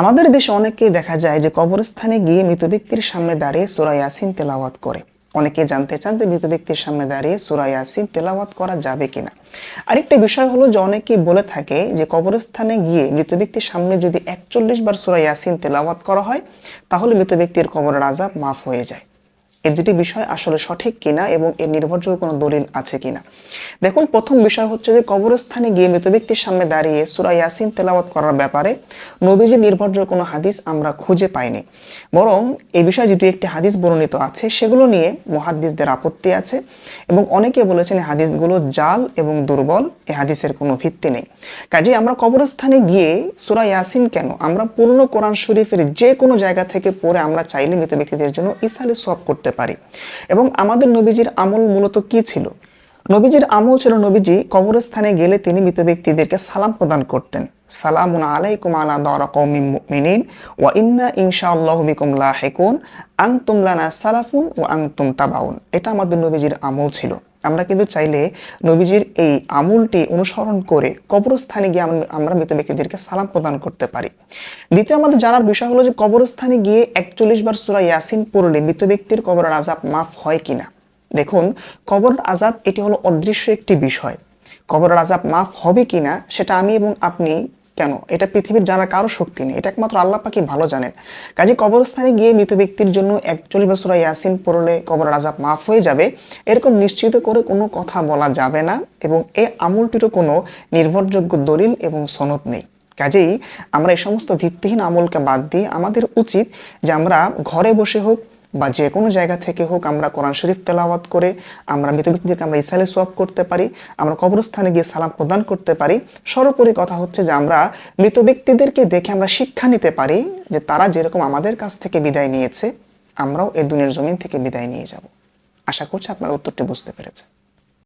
আমাদের দেশে অনেকেই দেখা যায় যে কবরস্থানে গিয়ে মৃত ব্যক্তির সামনে দাঁড়িয়ে সূরা ইয়াসিন তেলাওয়াত করে। অনেকে জানতে চান যে মৃত ব্যক্তির সামনে দাঁড়িয়ে সূরা ইয়াসিন তেলাওয়াত করা যাবে কিনা। আরেকটা বিষয় হলো যে অনেকেই বলে থাকে যে কবরস্থানে গিয়ে মৃত ব্যক্তির সামনে যদি ৪১ বার সূরা ইয়াসিন তেলাওয়াত করা হয় তাহলে মৃত ব্যক্তির কবরের আযাব মাফ হয়ে যায়। এই দুটি বিষয় আসলে সঠিক কিনা এবং এর নির্ভরযোগ্য কোনো দলিল আছে কিনা। দেখুন, প্রথম বিষয় হচ্ছে যে কবরস্থানে গিয়ে মৃত ব্যক্তির সামনে দাঁড়িয়ে সূরা ইয়াসিন তেলাওয়াত করার ব্যাপারে নবীজির নির্ভরযোগ্য কোনো হাদিস আমরা খুঁজে পাইনি। বরং এই বিষয়ে যদি একটি হাদিস বর্ণিত আছে সেগুলো নিয়ে মুহাদ্দিসদের আপত্তি আছে এবং অনেকে বলেছেন এই হাদিসগুলো জাল এবং দুর্বল, এই হাদিসের কোনো ভিত্তি নেই। কাজেই আমরা কবরস্থানে গিয়ে সূরা ইয়াসিন কেন, আমরা পূর্ণ কোরআন শরীফের যে কোনো জায়গা থেকে পড়ে আমরা চাইলে মৃত ব্যক্তিদের জন্য ইসালে সওয়াব করতে পারি। এবং আমাদের নবীজির আমল মূলত কি ছিল? নবীজির আমল ছিল নবীজি কবরস্থানে গেলে তিনি মৃত ব্যক্তিদেরকে সালাম প্রদান করতেন। সালামুন আলাইকুম আলা দারা কওমিন মুমিনিন ওয়া ইন্না ইনশাআল্লাহু বিকুম লাহিকুন আনতুম লানা সালাফুন ওয়া আনতুম তাবাউন। এটা আমাদের নবীজির আমল ছিল। আমরা কিন্তু চাইলে নবীজির এই আমলটি অনুসরণ করে কবরস্থানে গিয়ে আমরা মৃত ব্যক্তিদেরকে সালাম প্রদান করতে পারি। দ্বিতীয় আমাদের জানার বিষয় হলো যে কবরস্থানে গিয়ে ৪১ বার সূরা ইয়াসিন পড়লে মৃত ব্যক্তির কবরের আযাব মাফ হয় কিনা। দেখুন, কবরের আযাব এটি হলো অদৃশ্য একটি বিষয়। কবরের আযাব মাফ হবে কিনা সেটা আমি এবং আপনি কেন, এটা পৃথিবীর জানার কারো শক্তি নেই, এটা একমাত্র আল্লাহ পাকই ভালো জানেন। কাজে কবরস্থানে গিয়ে মৃত ব্যক্তির জন্য ৪১ বার সূরা ইয়াসিন পড়লে কবরের আযাব মাফ হয়ে যাবে এরকম নিশ্চিত করে কোনো কথা বলা যাবে না এবং এই আমলটিরও কোনো নির্ভরযোগ্য দলিল এবং সনদ নেই। কাজেই আমরা এই সমস্ত ভিত্তিহীন আমলকে বাদ দিয়ে আমাদের উচিত যে আমরা ঘরে বসে হোক বা যে কোনো জায়গা থেকে হোক আমরা কোরআন শরীফ তেলাওয়াত করে আমরা মৃত ব্যক্তিদেরকে আমরা ইসালে সওয়াব করতে পারি, আমরা কবরস্থানে গিয়ে সালাম প্রদান করতে পারি। সর্বোপরি কথা হচ্ছে যে আমরা মৃত ব্যক্তিদেরকে দেখে আমরা শিক্ষা নিতে পারি যে তারা যেরকম আমাদের কাছ থেকে বিদায় নিয়েছে আমরাও এই দুনিয়ার জমিন থেকে বিদায় নিয়ে যাব। আশা করছি আপনার উত্তরটি বুঝতে পেরেছেন।